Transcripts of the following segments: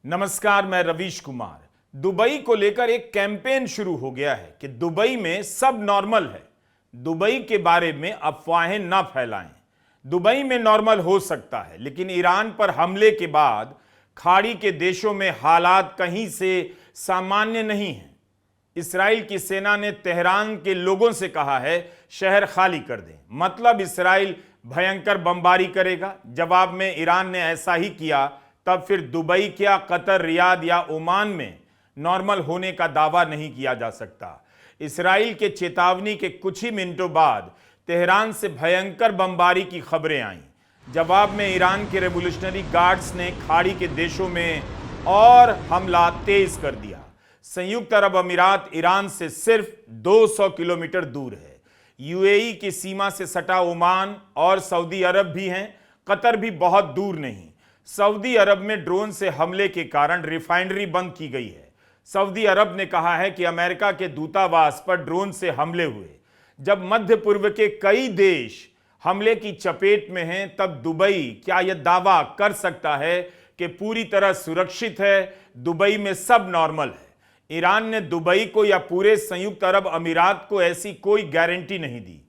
नमस्कार, मैं रवीश कुमार। दुबई को लेकर एक कैंपेन शुरू हो गया है कि दुबई में सब नॉर्मल है। दुबई के बारे में अफवाहें ना फैलाएं। दुबई में नॉर्मल हो सकता है, लेकिन ईरान पर हमले के बाद खाड़ी के देशों में हालात कहीं से सामान्य नहीं हैं। इसराइल की सेना ने तेहरान के लोगों से कहा है शहर खाली कर दें, मतलब इसराइल भयंकर बमबारी करेगा। जवाब में ईरान ने ऐसा ही किया। तब फिर दुबई क्या, कतर, रियाद या ओमान में नॉर्मल होने का दावा नहीं किया जा सकता। इसराइल के चेतावनी के कुछ ही मिनटों बाद तेहरान से भयंकर बमबारी की खबरें आईं। जवाब में ईरान के रेवोल्यूशनरी गार्ड्स ने खाड़ी के देशों में और हमला तेज कर दिया। संयुक्त अरब अमीरात ईरान से सिर्फ 200 किलोमीटर दूर है। यूएई की सीमा से सटा ओमान और सऊदी अरब भी हैं। कतर भी बहुत दूर नहीं। सऊदी अरब में ड्रोन से हमले के कारण रिफाइनरी बंद की गई है। सऊदी अरब ने कहा है कि अमेरिका के दूतावास पर ड्रोन से हमले हुए। जब मध्य पूर्व के कई देश हमले की चपेट में हैं, तब दुबई क्या यह दावा कर सकता है कि पूरी तरह सुरक्षित है, दुबई में सब नॉर्मल है? ईरान ने दुबई को या पूरे संयुक्त अरब अमीरात को ऐसी कोई गारंटी नहीं दी।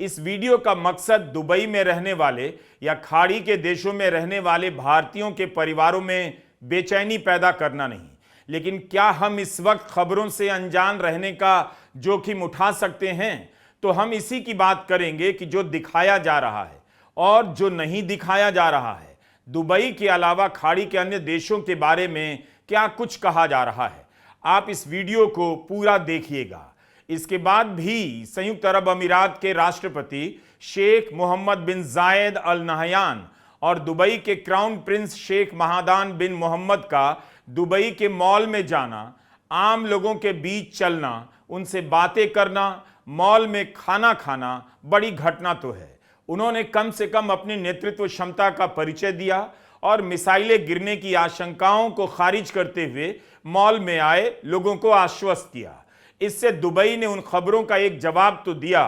इस वीडियो का मकसद दुबई में रहने वाले या खाड़ी के देशों में रहने वाले भारतीयों के परिवारों में बेचैनी पैदा करना नहीं, लेकिन क्या हम इस वक्त खबरों से अनजान रहने का जोखिम उठा सकते हैं? तो हम इसी की बात करेंगे कि जो दिखाया जा रहा है और जो नहीं दिखाया जा रहा है। दुबई के अलावा खाड़ी के अन्य देशों के बारे में क्या कुछ कहा जा रहा है। आप इस वीडियो को पूरा देखिएगा। इसके बाद भी संयुक्त अरब अमीरात के राष्ट्रपति शेख मोहम्मद बिन जायद अल नहयान और दुबई के क्राउन प्रिंस शेख महादान बिन मोहम्मद का दुबई के मॉल में जाना, आम लोगों के बीच चलना, उनसे बातें करना, मॉल में खाना खाना बड़ी घटना तो है। उन्होंने कम से कम अपनी नेतृत्व क्षमता का परिचय दिया और मिसाइलें गिरने की आशंकाओं को खारिज करते हुए मॉल में आए लोगों को आश्वस्त किया। इससे दुबई ने उन खबरों का एक जवाब तो दिया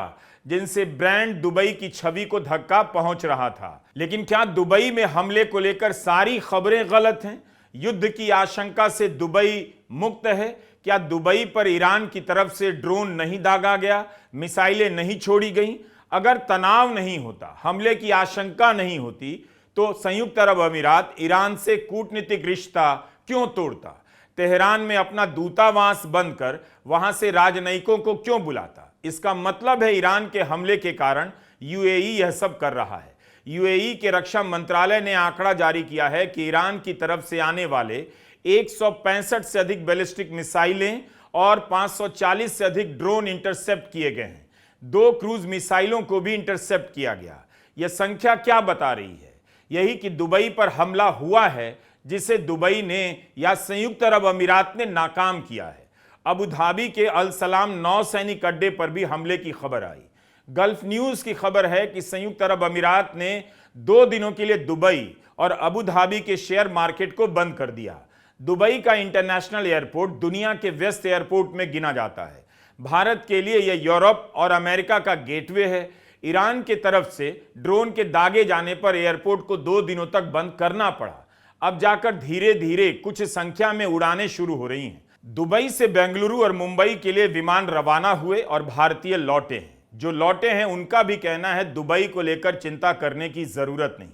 जिनसे ब्रांड दुबई की छवि को धक्का पहुंच रहा था। लेकिन क्या दुबई में हमले को लेकर सारी खबरें गलत हैं? युद्ध की आशंका से दुबई मुक्त है? क्या दुबई पर ईरान की तरफ से ड्रोन नहीं दागा गया, मिसाइलें नहीं छोड़ी गईं? अगर तनाव नहीं होता, हमले की आशंका नहीं होती, तो संयुक्त अरब अमीरात ईरान से कूटनीतिक रिश्ता क्यों तोड़ता? तेहरान में अपना दूतावास बंद कर वहां से राजनयिकों को क्यों बुलाता? इसका मतलब है ईरान के हमले के कारण यूएई यह सब कर रहा है। यूएई के रक्षा मंत्रालय ने आंकड़ा जारी किया है कि ईरान की तरफ से आने वाले 165 से अधिक बैलिस्टिक मिसाइलें और 540 से अधिक ड्रोन इंटरसेप्ट किए गए हैं। 2 क्रूज मिसाइलों को भी इंटरसेप्ट किया गया। यह संख्या क्या बता रही है? यही कि दुबई पर हमला हुआ है जिसे दुबई ने या संयुक्त अरब अमीरात ने नाकाम किया है। अबू धाबी के अल सलाम नौसैनिक अड्डे पर भी हमले की खबर आई। गल्फ न्यूज की खबर है कि संयुक्त अरब अमीरात ने 2 दिनों के लिए दुबई और अबू धाबी के शेयर मार्केट को बंद कर दिया। दुबई का इंटरनेशनल एयरपोर्ट दुनिया के व्यस्त एयरपोर्ट में गिना जाता है। भारत के लिए यह यूरोप और अमेरिका का गेटवे है। ईरान की तरफ से ड्रोन के दागे जाने पर एयरपोर्ट को 2 दिनों तक बंद करना पड़ा। अब जाकर धीरे धीरे कुछ संख्या में उड़ानें शुरू हो रही हैं। दुबई से बेंगलुरु और मुंबई के लिए विमान रवाना हुए और भारतीय लौटे हैं। जो लौटे हैं उनका भी कहना है दुबई को लेकर चिंता करने की जरूरत नहीं,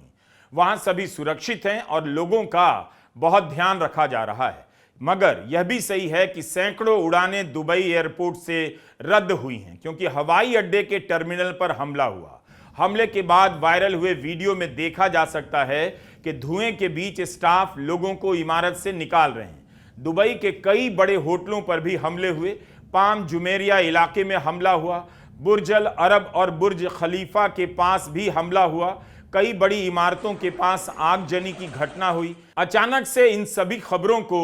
वहां सभी सुरक्षित हैं और लोगों का बहुत ध्यान रखा जा रहा है। मगर यह भी सही है कि सैकड़ों उड़ानें दुबई एयरपोर्ट से रद्द हुई हैं क्योंकि हवाई अड्डे के टर्मिनल पर हमला हुआ। हमले के बाद वायरल हुए वीडियो में देखा जा सकता है कि धुएं के बीच स्टाफ लोगों को इमारत से निकाल रहे हैं। दुबई के कई बड़े होटलों पर भी हमले हुए। पाम जुमेरिया इलाके में हमला हुआ। बुर्ज अल अरब और बुर्ज खलीफा के पास भी हमला हुआ। कई बड़ी इमारतों के पास आगजनी की घटना हुई। अचानक से इन सभी खबरों को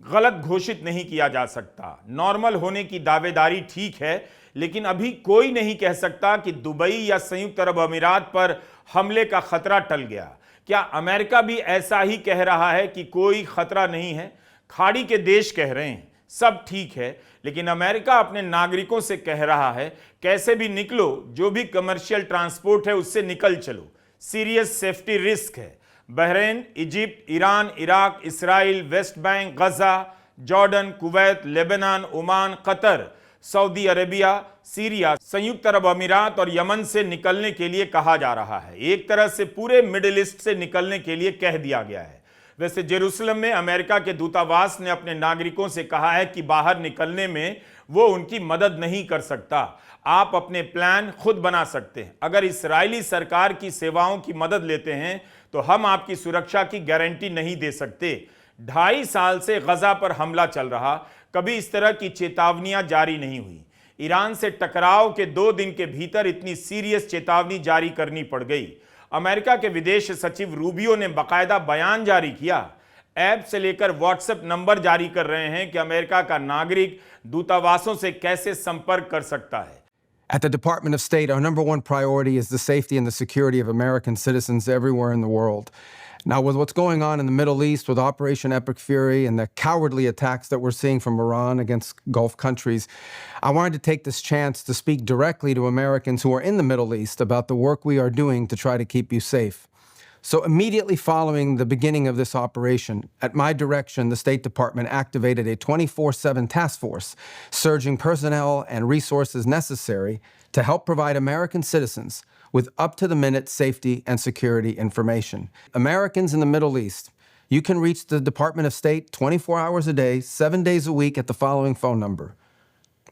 गलत घोषित नहीं किया जा सकता। नॉर्मल होने की दावेदारी ठीक है, लेकिन अभी कोई नहीं कह सकता कि दुबई या संयुक्त अरब अमीरात पर हमले का खतरा टल गया। क्या अमेरिका भी ऐसा ही कह रहा है कि कोई खतरा नहीं है? खाड़ी के देश कह रहे हैं सब ठीक है, लेकिन अमेरिका अपने नागरिकों से कह रहा है कैसे भी निकलो, जो भी कमर्शियल ट्रांसपोर्ट है उससे निकल चलो, सीरियस सेफ्टी रिस्क है। Bahrain, Egypt, Iran, Iraq, Israel, West Bank, Gaza, Jordan, Kuwait, Lebanon, Oman, Qatar, Saudi Arabia, Syria, संयुक्त अरब अमीरात और यमन से निकलने के लिए कहा जा रहा है। एक तरह से पूरे मिडिल ईस्ट से निकलने के लिए कह दिया गया है। वैसे जेरूसलम में अमेरिका के दूतावास ने अपने नागरिकों से कहा है कि बाहर निकलने में वो उनकी मदद नहीं कर सकता, आप अपने प्लान खुद बना सकते हैं। अगर इस्राएली सरकार की सेवाओं की मदद लेते हैं तो हम आपकी सुरक्षा की गारंटी नहीं दे सकते। 2.5 साल से गजा पर हमला चल रहा, कभी इस तरह की चेतावनियां जारी नहीं हुई। ईरान से टकराव के 2 दिन के भीतर इतनी सीरियस चेतावनी जारी करनी पड़ गई। अमेरिका के विदेश सचिव रूबियो ने बाकायदा बयान जारी किया, ऐप से लेकर व्हाट्सएप नंबर जारी कर रहे हैं कि अमेरिका का नागरिक दूतावासों से कैसे संपर्क कर सकता है। At the Department of State, our number one priority is the safety and the security of American citizens everywhere in the world. Now, with what's going on in the Middle East with Operation Epic Fury and the cowardly attacks that we're seeing from Iran against Gulf countries, I wanted to take this chance to speak directly to Americans who are in the Middle East about the work we are doing to try to keep you safe. So immediately following the beginning of this operation, at my direction, the State Department activated a 24/7 task force, surging personnel and resources necessary to help provide American citizens with up-to-the-minute safety and security information. Americans in the Middle East, you can reach the Department of State 24 hours a day, 7 days a week at the following phone number: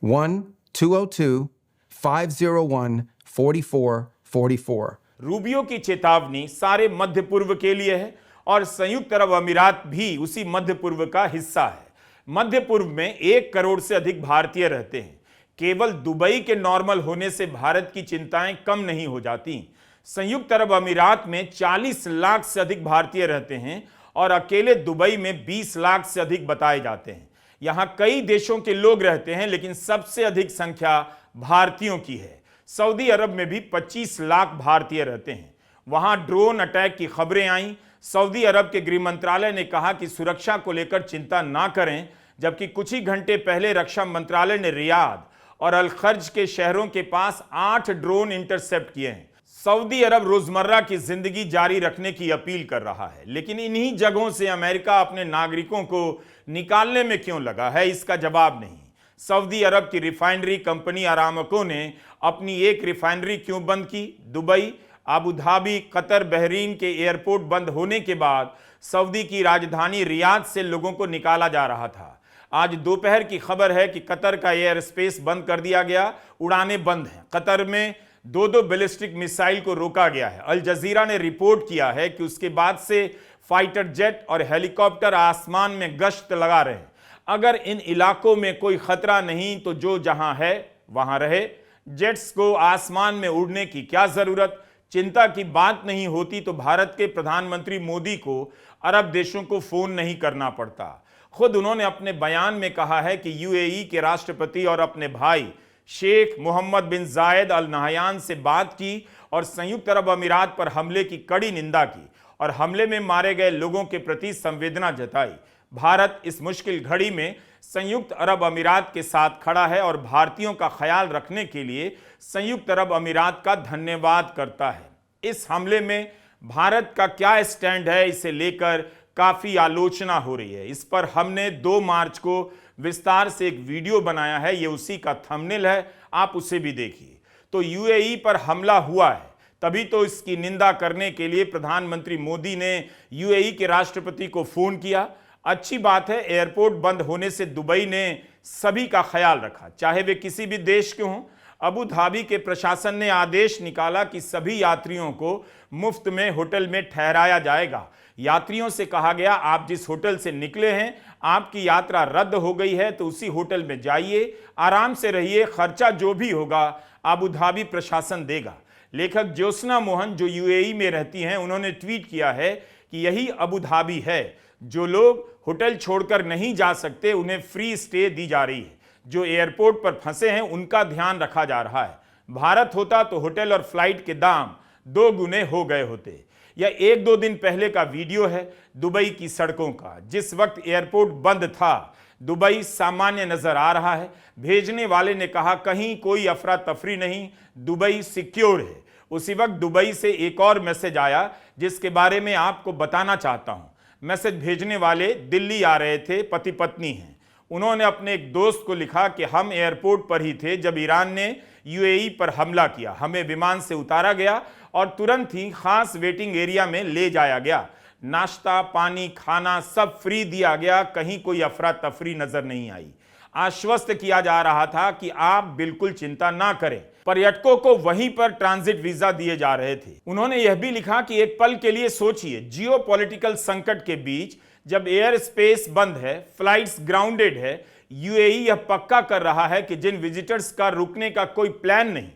1-202-501-4444. Rubio की चेतावनी सारे मध्य पूर्व के लिए है और संयुक्त अरब अमीरात भी उसी मध्य पूर्व का हिस्सा है। मध्य पूर्व में 1 करोड़ से अधिक भारतीय रहते हैं। केवल दुबई के नॉर्मल होने से भारत की चिंताएं कम नहीं हो जाती। संयुक्त अरब अमीरात में 40 लाख से अधिक भारतीय रहते हैं और अकेले दुबई में 20 लाख से अधिक बताए जाते हैं। यहां कई देशों के लोग रहते हैं, लेकिन सबसे अधिक संख्या भारतीयों की है। सऊदी अरब में भी 25 लाख भारतीय रहते हैं। वहां ड्रोन अटैक की खबरें आईं। सऊदी अरब के गृह मंत्रालय ने कहा कि सुरक्षा को लेकर चिंता ना करें, जबकि कुछ ही घंटे पहले रक्षा मंत्रालय ने रियाद और अल खर्ज के शहरों के पास 8 ड्रोन इंटरसेप्ट किए हैं। सऊदी अरब रोजमर्रा की जिंदगी जारी रखने की अपील कर रहा है, लेकिन इन्हीं जगहों से अमेरिका अपने नागरिकों को निकालने में क्यों लगा है, इसका जवाब नहीं। सऊदी अरब की रिफाइनरी कंपनी अरामको ने अपनी एक रिफाइनरी क्यों बंद की? Dubai, Abu Dhabi, Qatar, Bahrain के एयरपोर्ट बंद होने के बाद सऊदी की राजधानी रियाद से लोगों को निकाला जा रहा था। आज दोपहर की खबर है कि कतर का एयर स्पेस बंद कर दिया गया, उड़ानें बंद हैं। कतर में 2 बैलिस्टिक मिसाइल को रोका गया है। अल जजीरा ने रिपोर्ट किया है कि उसके बाद से फाइटर जेट और हेलीकॉप्टर आसमान में गश्त लगा रहे हैं। अगर इन इलाकों में कोई खतरा नहीं तो जो जहां है वहां रहे। जेट्स को आसमान में उड़ने की क्या जरूरत? चिंता की बात नहीं होती तो भारत के प्रधानमंत्री मोदी को अरब देशों को फोन नहीं करना पड़ता। खुद उन्होंने अपने बयान में कहा है कि यूएई के राष्ट्रपति और अपने भाई शेख मोहम्मद बिन जायद अल नहयान से बात की और संयुक्त अरब अमीरात पर हमले की कड़ी निंदा की और हमले में मारे गए लोगों के प्रति संवेदना जताई। भारत इस मुश्किल घड़ी में संयुक्त अरब अमीरात के साथ खड़ा है और भारतीयों का ख्याल रखने के लिए संयुक्त अरब अमीरात का धन्यवाद करता है। इस हमले में भारत का क्या स्टैंड है, इसे लेकर काफी आलोचना हो रही है। इस पर हमने 2 मार्च को विस्तार से एक वीडियो बनाया है, ये उसी का थंबनेल है, आप उसे भी देखिए। तो यूएई पर हमला हुआ है, तभी तो इसकी निंदा करने के लिए प्रधानमंत्री मोदी ने यूएई के राष्ट्रपति को फोन किया। अच्छी बात है, एयरपोर्ट बंद होने से दुबई ने सभी का ख्याल रखा, चाहे वे किसी भी देश के हों। अबू धाबी के प्रशासन ने आदेश निकाला कि सभी यात्रियों को मुफ्त में होटल में ठहराया जाएगा। यात्रियों से कहा गया, आप जिस होटल से निकले हैं, आपकी यात्रा रद्द हो गई है तो उसी होटल में जाइए, आराम से रहिए, खर्चा जो भी होगा अबू धाबी प्रशासन देगा। लेखक ज्योत्सना मोहन जो यूएई में रहती हैं, उन्होंने ट्वीट किया है कि यही अबू धाबी है। जो लोग होटल छोड़कर नहीं जा सकते उन्हें फ्री स्टे दी जा रही है। जो एयरपोर्ट पर फंसे हैं उनका ध्यान रखा जा रहा है। भारत होता तो होटल और फ्लाइट के दाम 2 गुने हो गए होते। यह 1-2 दिन पहले का वीडियो है दुबई की सड़कों का। जिस वक्त एयरपोर्ट बंद था, दुबई सामान्य नजर आ रहा है। भेजने वाले ने कहा कहीं कोई अफरा तफरी नहीं, दुबई सिक्योर है। उसी वक्त दुबई से एक और मैसेज आया जिसके बारे में आपको बताना चाहता हूं। मैसेज भेजने वाले दिल्ली आ रहे थे, पति पत्नी हैं। उन्होंने अपने एक दोस्त को लिखा कि हम एयरपोर्ट पर ही थे जब ईरान ने यूएई पर हमला किया। हमें विमान से उतारा गया और तुरंत ही खास वेटिंग एरिया में ले जाया गया। नाश्ता, पानी, खाना सब फ्री दिया गया। कहीं कोई अफरा तफरी नजर नहीं आई। आश्वस्त किया जा रहा था कि आप बिल्कुल चिंता ना करें। पर्यटकों को वहीं पर ट्रांजिट वीजा दिए जा रहे थे। उन्होंने यह भी लिखा कि एक पल के लिए सोचिए, जियोपॉलिटिकल संकट के बीच जब एयर स्पेस बंद है, फ्लाइट्स ग्राउंडेड है, यूएई यह पक्का कर रहा है कि जिन विजिटर्स का रुकने का कोई प्लान नहीं,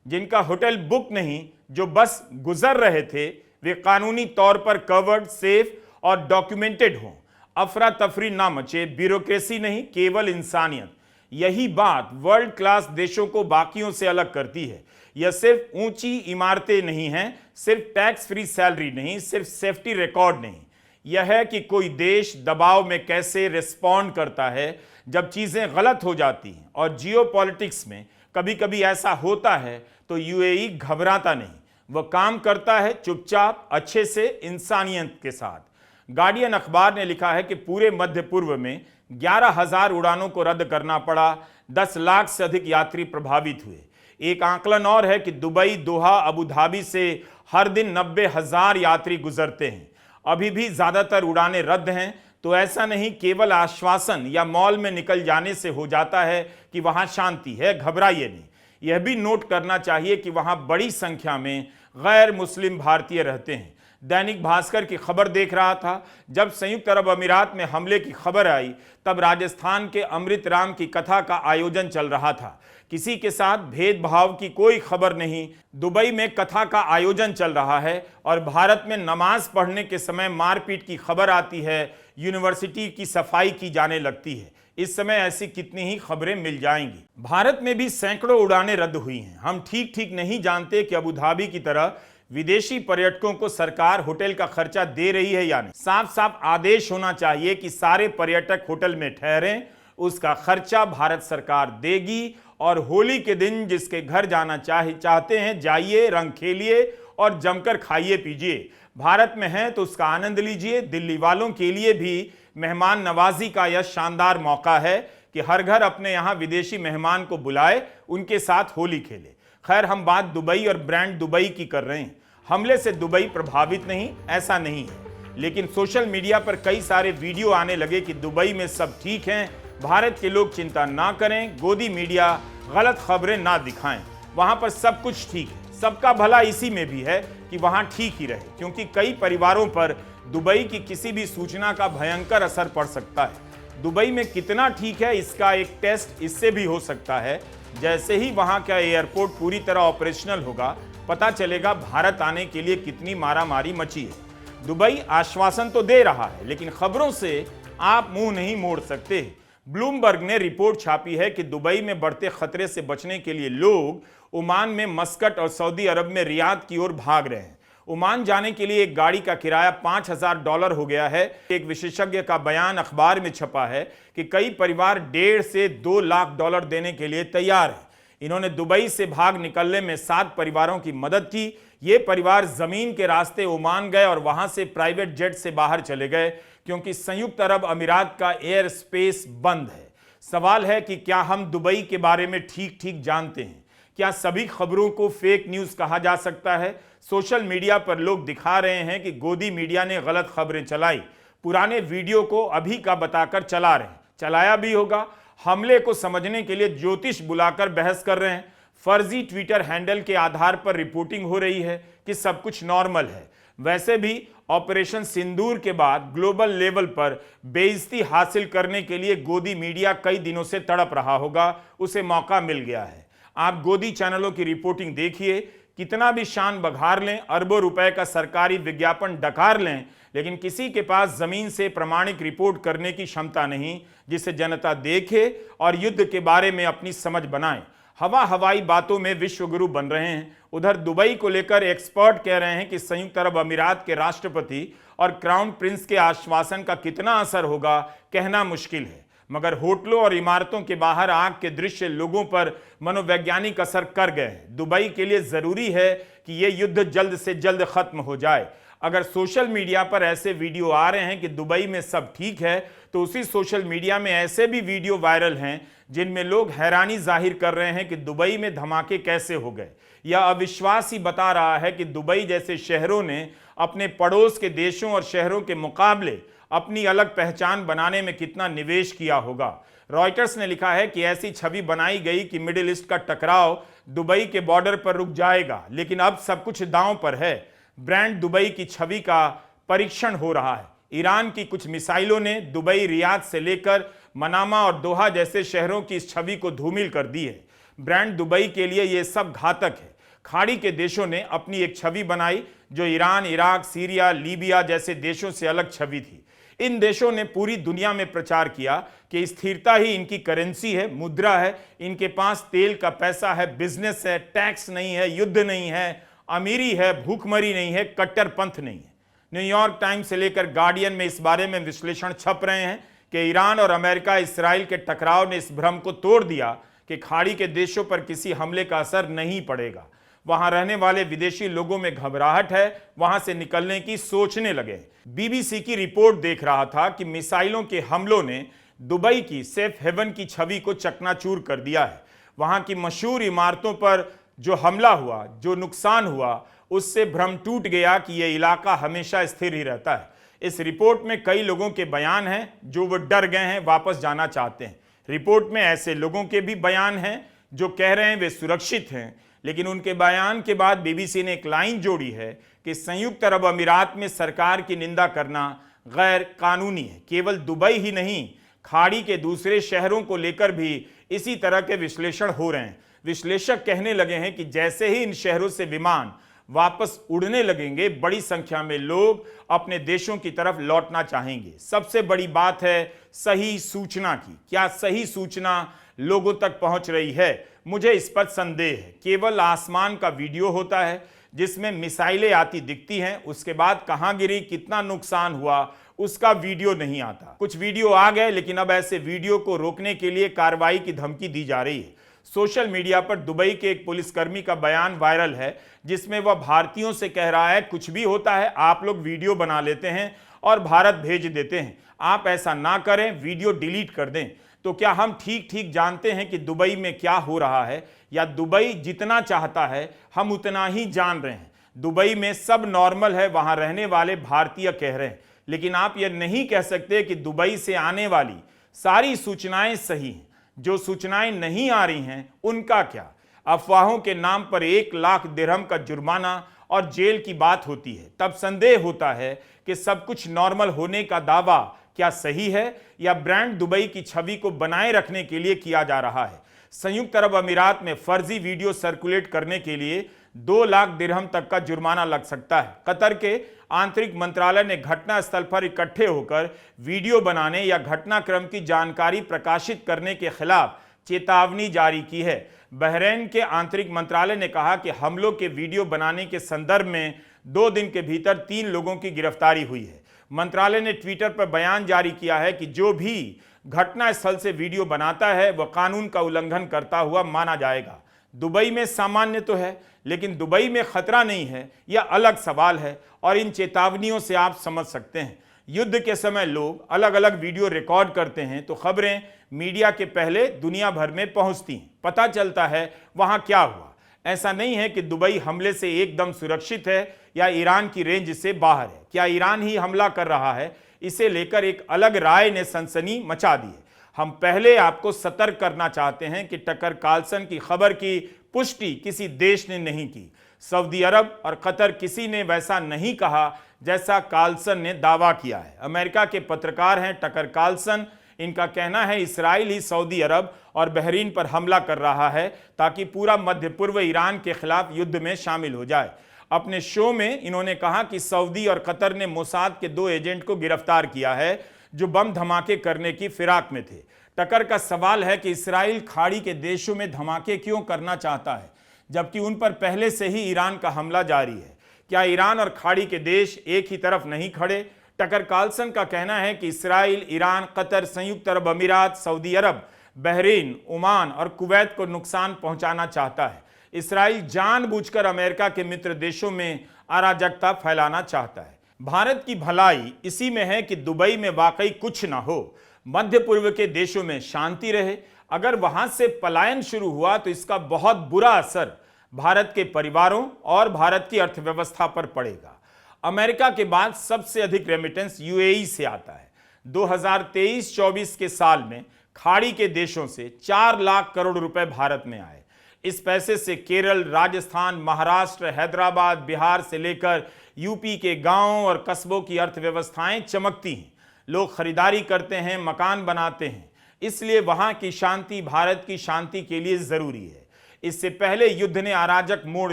जिनका होटल बुक नहीं, जो बस गुजर रहे थे, वे कानूनी तौर पर कवर्ड, सेफ और डॉक्यूमेंटेड हों। अफरा तफरी ना मचे, ब्यूरोक्रेसी नहीं, केवल इंसानियत। यही बात वर्ल्ड क्लास देशों को बाकियों से अलग करती है। यह सिर्फ ऊंची इमारतें नहीं हैं, सिर्फ टैक्स फ्री सैलरी नहीं, सिर्फ सेफ्टी रिकॉर्ड नहीं। यह है कि कोई देश दबाव में कैसे रिस्पॉन्ड करता है जब चीजें गलत हो जाती हैं। और जियोपॉलिटिक्स में कभी कभी ऐसा होता है तो यूएई घबराता नहीं, वह काम करता है चुपचाप, अच्छे से, इंसानियत के साथ। गार्डियन अखबार ने लिखा है कि पूरे मध्य पूर्व में 11,000 उड़ानों को रद्द करना पड़ा, 10 लाख से अधिक यात्री प्रभावित हुए। एक आंकलन और है कि दुबई, दोहा, अबू धाबी से हर दिन 90,000 यात्री गुजरते हैं। अभी भी ज्यादातर उड़ानें रद्द हैं। तो ऐसा नहीं केवल आश्वासन या मॉल में निकल जाने से हो जाता है कि वहां शांति है, घबराइए नहीं। यह भी नोट करना चाहिए कि वहां बड़ी संख्या में गैर मुस्लिम भारतीय रहते हैं। दैनिक भास्कर की खबर देख रहा था, जब संयुक्त अरब अमीरात में हमले की खबर आई तब राजस्थान के अमृत राम की कथा का आयोजन चल रहा था। किसी के साथ भेदभाव की कोई खबर नहीं। दुबई में कथा का आयोजन चल रहा है और भारत में नमाज पढ़ने के समय मारपीट की खबर आती है, यूनिवर्सिटी की सफाई की जाने लगती है। इस समय ऐसी कितनी ही खबरें मिल जाएंगी। भारत में भी सैकड़ों उड़ानें रद्द हुई हैं। हम ठीक नहीं जानते कि अबू धाबी की तरह विदेशी पर्यटकों को सरकार होटल का खर्चा दे रही है या नहीं। साफ साफ आदेश होना चाहिए कि सारे पर्यटक होटल में ठहरें, उसका खर्चा भारत सरकार देगी। और होली के दिन जिसके घर जाना चाहते हैं, जाइए, रंग खेलिए और जमकर खाइए पीजिए। भारत में हैं तो उसका आनंद लीजिए। दिल्ली वालों के लिए भी मेहमान नवाजी का यह शानदार मौका है कि हर घर अपने यहाँ विदेशी मेहमान को बुलाए, उनके साथ होली खेले। खैर, हम बात दुबई और ब्रांड दुबई की कर रहे हैं। हमले से दुबई प्रभावित नहीं, ऐसा नहीं है। लेकिन सोशल मीडिया पर कई सारे वीडियो आने लगे कि दुबई में सब ठीक है, भारत के लोग चिंता ना करें, गोदी मीडिया गलत खबरें ना दिखाएं, वहां पर सब कुछ ठीक है। सबका भला इसी में भी है कि वहां ठीक ही रहे, क्योंकि कई परिवारों पर दुबई की किसी भी सूचना का भयंकर असर पड़ सकता है। दुबई में कितना ठीक है इसका एक टेस्ट इससे भी हो सकता है। जैसे ही वहां का एयरपोर्ट पूरी तरह ऑपरेशनल होगा, पता चलेगा भारत आने के लिए कितनी मारामारी मची है। दुबई आश्वासन तो दे रहा है, लेकिन खबरों से आप मुंह नहीं मोड़ सकते। ब्लूमबर्ग ने रिपोर्ट छापी है कि दुबई में बढ़ते खतरे से बचने के लिए लोग ओमान में मस्कट और सऊदी अरब में रियाद की ओर भाग रहे हैं। ओमान जाने के लिए एक गाड़ी का किराया $5,000 हो गया है। एक विशेषज्ञ का बयान अखबार में छपा है कि कई परिवार $1.5 से $2 लाख देने के लिए तैयार हैं। इन्होंने दुबई से भाग निकलने में 7 परिवारों की मदद की। ये परिवार जमीन के रास्ते ओमान गए और वहां से प्राइवेट जेट से बाहर चले गए, क्योंकि संयुक्त अरब अमीरात का एयर स्पेस बंद है। सवाल है कि क्या हम दुबई के बारे में ठीक जानते हैं? क्या सभी खबरों को फेक न्यूज कहा जा सकता है? सोशल मीडिया पर लोग दिखा रहे हैं कि गोदी मीडिया ने गलत खबरें चलाई, पुराने वीडियो को अभी का बताकर चला रहे हैं। चलाया भी होगा। हमले को समझने के लिए ज्योतिष बुलाकर बहस कर रहे हैं। फर्जी ट्विटर हैंडल के आधार पर रिपोर्टिंग हो रही है कि सब कुछ नॉर्मल है। वैसे भी ऑपरेशन सिंदूर के बाद ग्लोबल लेवल पर बेइज्जती हासिल करने के लिए गोदी मीडिया कई दिनों से तड़प रहा होगा, उसे मौका मिल गया है। आप गोदी चैनलों की रिपोर्टिंग देखिए, कितना भी शान बघार लें, अरबों रुपए का सरकारी विज्ञापन डकार लें, लेकिन किसी के पास जमीन से प्रमाणिक रिपोर्ट करने की क्षमता नहीं जिसे जनता देखे और युद्ध के बारे में अपनी समझ बनाए। हवाई बातों में विश्वगुरु बन रहे हैं। उधर दुबई को लेकर एक्सपर्ट कह रहे हैं कि संयुक्त अरब अमीरात के राष्ट्रपति और क्राउन प्रिंस के आश्वासन का कितना असर होगा कहना मुश्किल है, मगर होटलों और इमारतों के बाहर आग के दृश्य लोगों पर मनोवैज्ञानिक असर कर गए हैं। दुबई के लिए जरूरी है कि यह युद्ध जल्द से जल्द खत्म हो जाए। अगर सोशल मीडिया पर ऐसे वीडियो आ रहे हैं कि दुबई में सब ठीक है, तो उसी सोशल मीडिया में ऐसे भी वीडियो वायरल हैं जिनमें लोग हैरानी जाहिर कर रहे हैं कि दुबई में धमाके कैसे हो गए। यह अविश्वास ही बता रहा है कि दुबई जैसे शहरों ने अपने पड़ोस के देशों और शहरों के मुकाबले अपनी अलग पहचान बनाने में कितना निवेश किया होगा। रॉयटर्स ने लिखा है कि ऐसी छवि बनाई गई कि मिडिल ईस्ट का टकराव दुबई के बॉर्डर पर रुक जाएगा, लेकिन अब सब कुछ दांव पर है। ब्रांड दुबई की छवि का परीक्षण हो रहा है। ईरान की कुछ मिसाइलों ने दुबई, रियाद से लेकर मनामा और दोहा जैसे शहरों की इस छवि को धूमिल कर दी है। ब्रांड दुबई के लिए यह सब घातक है। खाड़ी के देशों ने अपनी एक छवि बनाई जो ईरान, इराक, सीरिया, लीबिया जैसे देशों से अलग छवि थी। इन देशों ने पूरी दुनिया में प्रचार किया कि स्थिरता ही इनकी करेंसी है, मुद्रा है, इनके पास तेल का पैसा है, बिजनेस है, टैक्स नहीं है, युद्ध नहीं है, अमीरी है, भूखमरी नहीं है, कट्टरपंथ नहीं है। न्यूयॉर्क टाइम्स से लेकर गार्डियन में इस बारे में विश्लेषण छप रहे हैं कि ईरान और अमेरिका इस्राइल के टकराव ने इस भ्रम को तोड़ दिया कि खाड़ी के देशों पर किसी हमले का असर नहीं पड़ेगा। वहां रहने वाले विदेशी लोगों में घबराहट है, वहां से निकलने की सोचने लगे। बीबीसी की रिपोर्ट देख रहा था कि मिसाइलों के हमलों ने दुबई की सेफ हेवन की छवि को चकनाचूर कर दिया है। वहां की मशहूर इमारतों पर जो हमला हुआ, जो नुकसान हुआ, उससे भ्रम टूट गया कि यह इलाका हमेशा स्थिर ही रहता है। इस रिपोर्ट में कई लोगों के बयान हैं जो वो डर गए हैं, वापस जाना चाहते हैं। रिपोर्ट में ऐसे लोगों के भी बयान हैं जो कह रहे हैं वे सुरक्षित हैं, लेकिन उनके बयान के बाद बीबीसी ने एक लाइन जोड़ी है कि संयुक्त अरब अमीरात में सरकार की निंदा करना गैर कानूनी है। केवल दुबई ही नहीं, खाड़ी के दूसरे शहरों को लेकर भी इसी तरह के विश्लेषण हो रहे हैं। विश्लेषक कहने लगे हैं कि जैसे ही इन शहरों से विमान वापस उड़ने लगेंगे, बड़ी संख्या में लोग अपने देशों की तरफ लौटना चाहेंगे। सबसे बड़ी बात है सही सूचना की। क्या सही सूचना लोगों तक पहुंच रही है? मुझे इस पर संदेह है। केवल आसमान का वीडियो होता है जिसमें मिसाइलें आती दिखती हैं, उसके बाद कहां गिरी, कितना नुकसान हुआ, उसका वीडियो नहीं आता। कुछ वीडियो आ गए, लेकिन अब ऐसे वीडियो को रोकने के लिए कार्रवाई की धमकी दी जा रही है। सोशल मीडिया पर दुबई के एक पुलिसकर्मी का बयान वायरल है जिसमें वह भारतीयों से कह रहा है, कुछ भी होता है, आप लोग वीडियो बना लेते हैं और भारत भेज देते हैं, आप ऐसा ना करें, वीडियो डिलीट कर दें। तो क्या हम ठीक ठीक जानते हैं कि दुबई में क्या हो रहा है, या दुबई जितना चाहता है हम उतना ही जान रहे हैं? दुबई में सब नॉर्मल है, वहां रहने वाले भारतीय कह रहे हैं, लेकिन आप यह नहीं कह सकते कि दुबई से आने वाली सारी सूचनाएं सही हैं। जो सूचनाएं नहीं आ रही हैं उनका क्या? अफवाहों के नाम पर 1 लाख दिरहम का जुर्माना और जेल की बात होती है, तब संदेह होता है कि सब कुछ नॉर्मल होने का दावा क्या सही है या ब्रांड दुबई की छवि को बनाए रखने के लिए किया जा रहा है। संयुक्त अरब अमीरात में फर्जी वीडियो सर्कुलेट करने के लिए 2 लाख दिरहम तक का जुर्माना लग सकता है। कतर के आंतरिक मंत्रालय ने घटना स्थल पर इकट्ठे होकर वीडियो बनाने या घटनाक्रम की जानकारी प्रकाशित करने के खिलाफ चेतावनी जारी की है। बहरीन के आंतरिक मंत्रालय ने कहा कि हमलों के वीडियो बनाने के संदर्भ में 2 दिन के भीतर 3 लोगों की गिरफ्तारी हुई है। मंत्रालय ने ट्विटर पर बयान जारी किया है कि जो भी घटना स्थल से वीडियो बनाता है वह कानून का उल्लंघन करता हुआ माना जाएगा। दुबई में सामान्य तो है, लेकिन दुबई में खतरा नहीं है, यह अलग सवाल है और इन चेतावनियों से आप समझ सकते हैं। युद्ध के समय लोग अलग अलग वीडियो रिकॉर्ड करते हैं तो खबरें मीडिया के पहले दुनिया भर में पहुंचती हैं, पता चलता है वहां क्या हुआ। ऐसा नहीं है कि दुबई हमले से एकदम सुरक्षित है या ईरान की रेंज से बाहर है। क्या ईरान ही हमला कर रहा है? इसे लेकर एक अलग राय ने सनसनी मचा दी है। हम पहले आपको सतर्क करना चाहते हैं कि टकर कार्लसन की खबर की पुष्टि किसी देश ने नहीं की। सऊदी अरब और कतर किसी ने वैसा नहीं कहा जैसा कार्लसन ने दावा किया है। अमेरिका के पत्रकार हैं टकर कार्लसन, इनका कहना है इस्राइल ही सऊदी अरब और बहरीन पर हमला कर रहा है ताकि पूरा मध्य पूर्व ईरान के खिलाफ युद्ध में शामिल हो जाए। अपने शो में इन्होंने कहा कि सऊदी और कतर ने मोसाद के 2 एजेंट को गिरफ्तार किया है जो बम धमाके करने की फिराक में थे। टकर का सवाल है कि इस्राइल खाड़ी के देशों में धमाके क्यों करना चाहता है जबकि उन पर पहले से ही ईरान का हमला जारी है? क्या ईरान और खाड़ी के देश एक ही तरफ नहीं खड़े? टकर कार्लसन का कहना है कि इस्राइल, ईरान, कतर, संयुक्त अरब अमीरात, सऊदी अरब, बहरीन, ओमान और कुवैत को नुकसान पहुंचाना चाहता है। इस्राइल जानबूझकर अमेरिका के मित्र देशों में अराजकता फैलाना चाहता है। भारत की भलाई इसी में है कि दुबई में वाकई कुछ ना हो, मध्य पूर्व के देशों में शांति रहे। अगर वहां से पलायन शुरू हुआ तो इसका बहुत बुरा असर भारत के परिवारों और भारत की अर्थव्यवस्था पर पड़ेगा। अमेरिका के बाद सबसे अधिक रेमिटेंस यूएई से आता है। 2023-24 के साल में खाड़ी के देशों से 4 लाख करोड़ रुपए भारत में आए। इस पैसे से केरल, राजस्थान, महाराष्ट्र, हैदराबाद, बिहार से लेकर यूपी के गांवों और कस्बों की अर्थव्यवस्थाएं चमकती हैं। लोग खरीदारी करते हैं, मकान बनाते हैं। इसलिए वहां की शांति भारत की शांति के लिए जरूरी है। इससे पहले युद्ध ने अराजक मोड़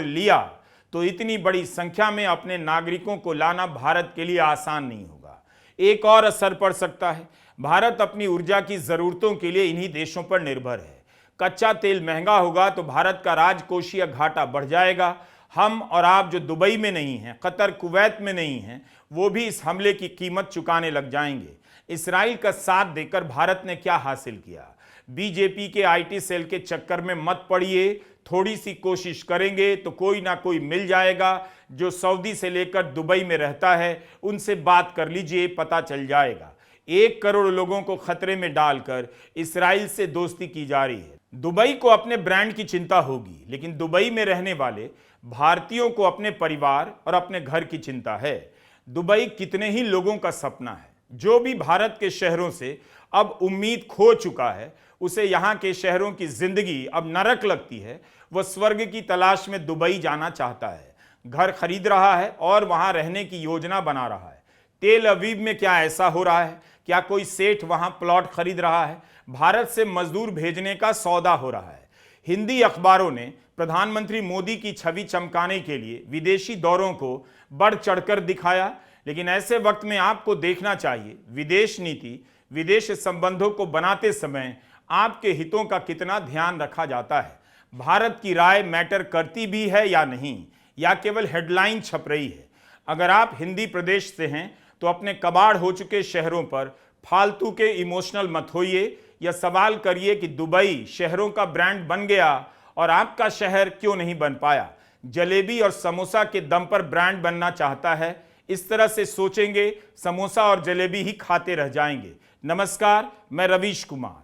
लिया तो इतनी बड़ी संख्या में अपने नागरिकों को लाना भारत के लिए आसान नहीं होगा। एक और असर पड़ सकता है। भारत अपनी ऊर्जा की जरूरतों के लिए इन्हीं देशों पर निर्भर है। कच्चा तेल महंगा होगा तो भारत का राजकोषीय घाटा बढ़ जाएगा। हम और आप जो दुबई में नहीं हैं, कतर, कुवैत में नहीं हैं, वो भी इस हमले की कीमत चुकाने लग जाएंगे। इस्राइल का साथ देकर भारत ने क्या हासिल किया? बीजेपी के आईटी सेल के चक्कर में मत पड़िए। थोड़ी सी कोशिश करेंगे तो कोई ना कोई मिल जाएगा जो सऊदी से लेकर दुबई में रहता है। उनसे बात कर लीजिए, पता चल जाएगा। 1 करोड़ लोगों को खतरे में डालकर इस्राइल से दोस्ती की जा रही है। दुबई को अपने ब्रांड की चिंता होगी, लेकिन दुबई में रहने वाले भारतीयों को अपने परिवार और अपने घर की चिंता है। दुबई कितने ही लोगों का सपना है। जो भी भारत के शहरों से अब उम्मीद खो चुका है, उसे यहाँ के शहरों की जिंदगी अब नरक लगती है। वह स्वर्ग की तलाश में दुबई जाना चाहता है, घर खरीद रहा है और वहां रहने की योजना बना रहा है। तेल अवीव में क्या ऐसा हो रहा है? क्या कोई सेठ वहां प्लॉट खरीद रहा है? भारत से मजदूर भेजने का सौदा हो रहा है। हिंदी अखबारों ने प्रधानमंत्री मोदी की छवि चमकाने के लिए विदेशी दौरों को बढ़ चढ़कर दिखाया, लेकिन ऐसे वक्त में आपको देखना चाहिए विदेश नीति, विदेश संबंधों को बनाते समय आपके हितों का कितना ध्यान रखा जाता है। भारत की राय मैटर करती भी है या नहीं, या केवल हेडलाइन छप रही है? अगर आप हिंदी प्रदेश से हैं तो अपने कबाड़ हो चुके शहरों पर फालतू के इमोशनल मत होइए, या सवाल करिए कि दुबई शहरों का ब्रांड बन गया और आपका शहर क्यों नहीं बन पाया? जलेबी और समोसा के दम पर ब्रांड बनना चाहता है। इस तरह से सोचेंगे, समोसा और जलेबी ही खाते रह जाएंगे। नमस्कार, मैं रवीश कुमार।